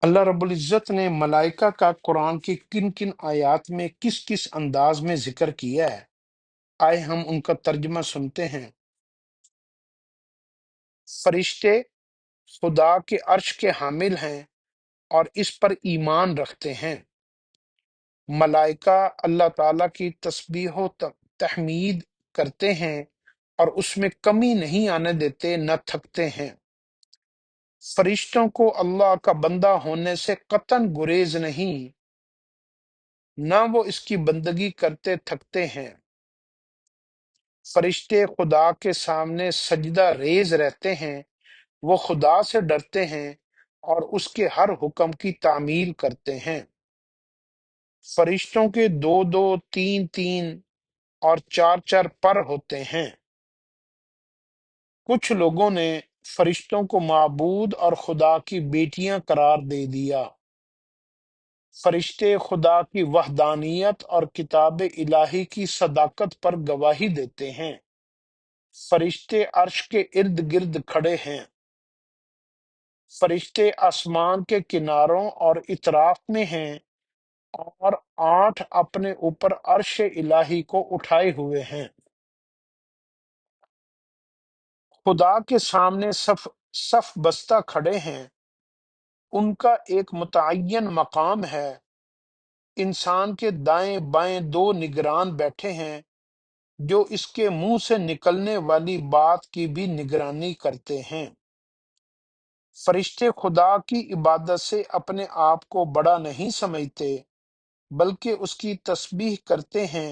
اللہ رب العزت نے ملائکہ کا قرآن کی کن کن آیات میں کس کس انداز میں ذکر کیا ہے، آئے ہم ان کا ترجمہ سنتے ہیں۔ فرشتے خدا کے عرش کے حامل ہیں اور اس پر ایمان رکھتے ہیں۔ ملائکہ اللہ تعالیٰ کی تسبیح و تحمید کرتے ہیں اور اس میں کمی نہیں آنے دیتے، نہ تھکتے ہیں۔ فرشتوں کو اللہ کا بندہ ہونے سے قطعاً گریز نہیں، نہ وہ اس کی بندگی کرتے تھکتے ہیں۔ فرشتے خدا کے سامنے سجدہ ریز رہتے ہیں، وہ خدا سے ڈرتے ہیں اور اس کے ہر حکم کی تعمیل کرتے ہیں۔ فرشتوں کے دو دو، تین تین اور چار چار پر ہوتے ہیں۔ کچھ لوگوں نے فرشتوں کو معبود اور خدا کی بیٹیاں قرار دے دیا۔ فرشتے خدا کی وحدانیت اور کتاب الہی کی صداقت پر گواہی دیتے ہیں۔ فرشتے عرش کے ارد گرد کھڑے ہیں۔ فرشتے آسمان کے کناروں اور اطراف میں ہیں اور 8 اپنے اوپر عرش الہی کو اٹھائے ہوئے ہیں۔ خدا کے سامنے صف صف بستہ کھڑے ہیں، ان کا ایک متعین مقام ہے۔ انسان کے دائیں بائیں 2 نگران بیٹھے ہیں جو اس کے منہ سے نکلنے والی بات کی بھی نگرانی کرتے ہیں۔ فرشتے خدا کی عبادت سے اپنے آپ کو بڑا نہیں سمجھتے، بلکہ اس کی تسبیح کرتے ہیں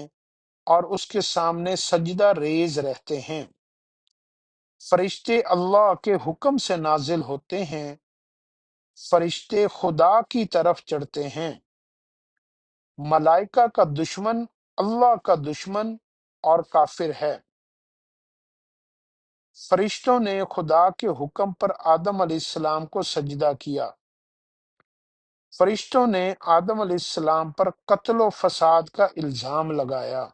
اور اس کے سامنے سجدہ ریز رہتے ہیں۔ فرشتے اللہ کے حکم سے نازل ہوتے ہیں، فرشتے خدا کی طرف چڑھتے ہیں۔ ملائکہ کا دشمن اللہ کا دشمن اور کافر ہے۔ فرشتوں نے خدا کے حکم پر آدم علیہ السلام کو سجدہ کیا۔ فرشتوں نے آدم علیہ السلام پر قتل و فساد کا الزام لگایا۔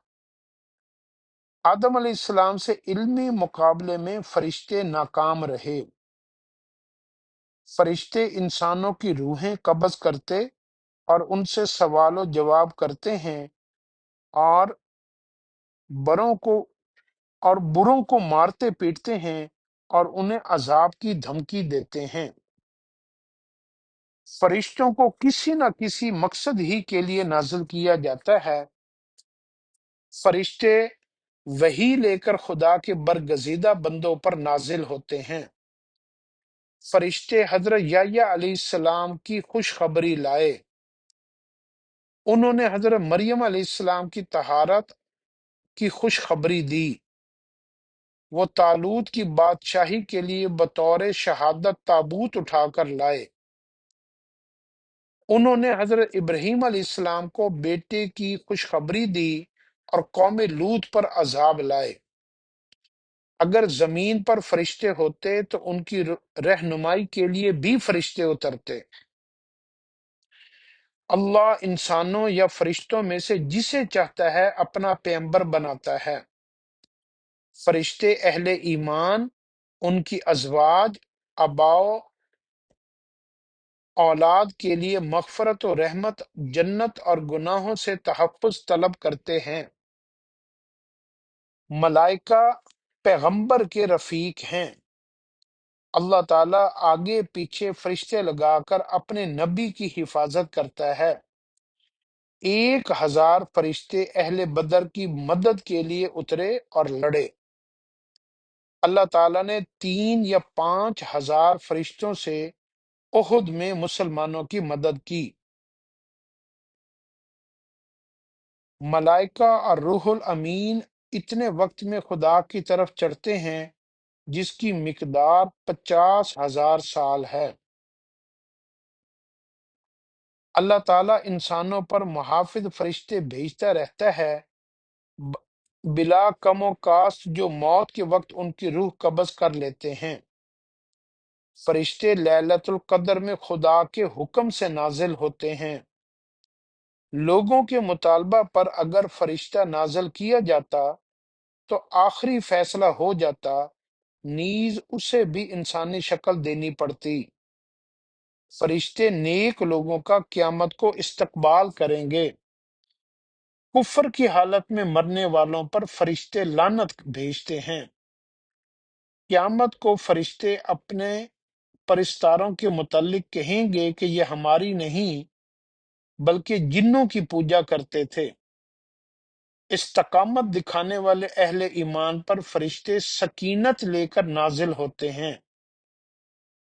آدم علیہ السلام سے علمی مقابلے میں فرشتے ناکام رہے۔ فرشتے انسانوں کی روحیں قبض کرتے اور ان سے سوال و جواب کرتے ہیں اور بروں کو مارتے پیٹتے ہیں اور انہیں عذاب کی دھمکی دیتے ہیں۔ فرشتوں کو کسی نہ کسی مقصد ہی کے لیے نازل کیا جاتا ہے۔ فرشتے وحی لے کر خدا کے برگزیدہ بندوں پر نازل ہوتے ہیں۔ فرشتے حضرت یحییٰ علیہ السلام کی خوشخبری لائے۔ انہوں نے حضرت مریم علیہ السلام کی طہارت کی خوشخبری دی۔ وہ طالوت کی بادشاہی کے لیے بطور شہادت تابوت اٹھا کر لائے۔ انہوں نے حضرت ابراہیم علیہ السلام کو بیٹے کی خوشخبری دی اور قوم لوط پر عذاب لائے۔ اگر زمین پر فرشتے ہوتے تو ان کی رہنمائی کے لیے بھی فرشتے اترتے۔ اللہ انسانوں یا فرشتوں میں سے جسے چاہتا ہے اپنا پیغمبر بناتا ہے۔ فرشتے اہل ایمان، ان کی ازواج، آباء اولاد کے لیے مغفرت و رحمت، جنت اور گناہوں سے تحفظ طلب کرتے ہیں۔ ملائکہ پیغمبر کے رفیق ہیں۔ اللہ تعالیٰ آگے پیچھے فرشتے لگا کر اپنے نبی کی حفاظت کرتا ہے۔ 1000 فرشتے اہل بدر کی مدد کے لیے اترے اور لڑے۔ اللہ تعالیٰ نے 3 یا 5 ہزار فرشتوں سے احد میں مسلمانوں کی مدد کی۔ ملائکہ اور روح الامین اتنے وقت میں خدا کی طرف چڑھتے ہیں جس کی مقدار 50,000 سال ہے۔ اللہ تعالیٰ انسانوں پر محافظ فرشتے بھیجتا رہتا ہے بلا کم و کاست، جو موت کے وقت ان کی روح قبض کر لیتے ہیں۔ فرشتے لیلۃ القدر میں خدا کے حکم سے نازل ہوتے ہیں۔ لوگوں کے مطالبہ پر اگر فرشتہ نازل کیا جاتا تو آخری فیصلہ ہو جاتا، نیز اسے بھی انسانی شکل دینی پڑتی۔ فرشتے نیک لوگوں کا قیامت کو استقبال کریں گے۔ کفر کی حالت میں مرنے والوں پر فرشتے لعنت بھیجتے ہیں۔ قیامت کو فرشتے اپنے پرستاروں کے متعلق کہیں گے کہ یہ ہماری نہیں بلکہ جنوں کی پوجا کرتے تھے۔ استقامت دکھانے والے اہل ایمان پر فرشتے سکینت لے کر نازل ہوتے ہیں۔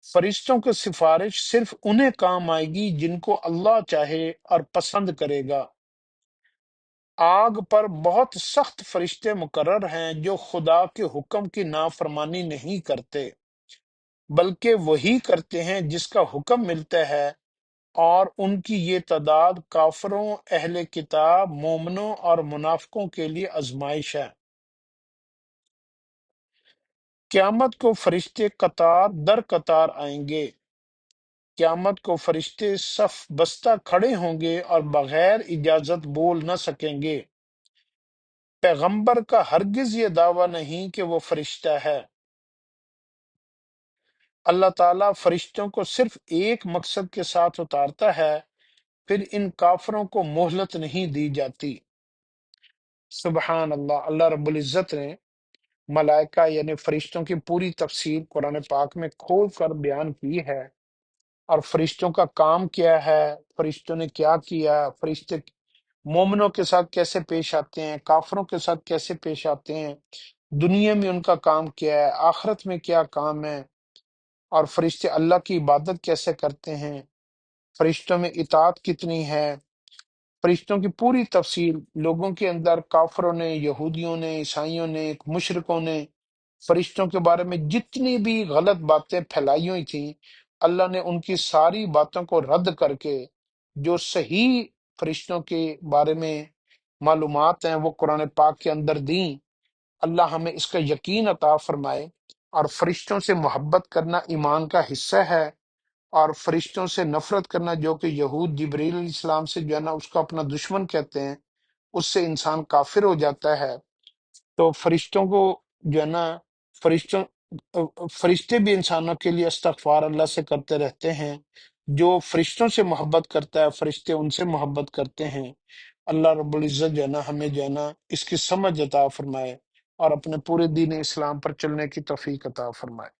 فرشتوں کی سفارش صرف انہیں کام آئے گی جن کو اللہ چاہے اور پسند کرے گا۔ آگ پر بہت سخت فرشتے مقرر ہیں جو خدا کے حکم کی نافرمانی نہیں کرتے بلکہ وہی کرتے ہیں جس کا حکم ملتا ہے، اور ان کی یہ تعداد کافروں، اہل کتاب، مومنوں اور منافقوں کے لیے آزمائش ہے۔ قیامت کو فرشتے قطار در قطار آئیں گے۔ قیامت کو فرشتے صف بستہ کھڑے ہوں گے اور بغیر اجازت بول نہ سکیں گے۔ پیغمبر کا ہرگز یہ دعویٰ نہیں کہ وہ فرشتہ ہے۔ اللہ تعالیٰ فرشتوں کو صرف ایک مقصد کے ساتھ اتارتا ہے، پھر ان کافروں کو مہلت نہیں دی جاتی۔ سبحان اللہ۔ اللہ رب العزت نے ملائکہ یعنی فرشتوں کی پوری تفصیل قرآن پاک میں کھول کر بیان کی ہے، اور فرشتوں کا کام کیا ہے، فرشتوں نے کیا کیا، فرشتے مومنوں کے ساتھ کیسے پیش آتے ہیں، کافروں کے ساتھ کیسے پیش آتے ہیں، دنیا میں ان کا کام کیا ہے، آخرت میں کیا کام ہے، اور فرشتے اللہ کی عبادت کیسے کرتے ہیں، فرشتوں میں اطاعت کتنی ہے، فرشتوں کی پوری تفصیل لوگوں کے اندر کافروں نے، یہودیوں نے، عیسائیوں نے، مشرکوں نے فرشتوں کے بارے میں جتنی بھی غلط باتیں پھیلائی ہوئی تھیں، اللہ نے ان کی ساری باتوں کو رد کر کے جو صحیح فرشتوں کے بارے میں معلومات ہیں وہ قرآن پاک کے اندر دیں۔ اللہ ہمیں اس کا یقین عطا فرمائے، اور فرشتوں سے محبت کرنا ایمان کا حصہ ہے، اور فرشتوں سے نفرت کرنا جو کہ یہود جبریل علیہ السلام سے جو ہے نا اس کو اپنا دشمن کہتے ہیں، اس سے انسان کافر ہو جاتا ہے۔ تو فرشتوں کو جو ہے نا فرشتوں فرشتے بھی انسانوں کے لیے استغفار اللہ سے کرتے رہتے ہیں۔ جو فرشتوں سے محبت کرتا ہے فرشتے ان سے محبت کرتے ہیں۔ اللہ رب العزت جو ہے نا ہمیں جو ہے نا اس کی سمجھ عطا فرمائے، اور اپنے پورے دین اسلام پر چلنے کی توفیق عطا فرمائے۔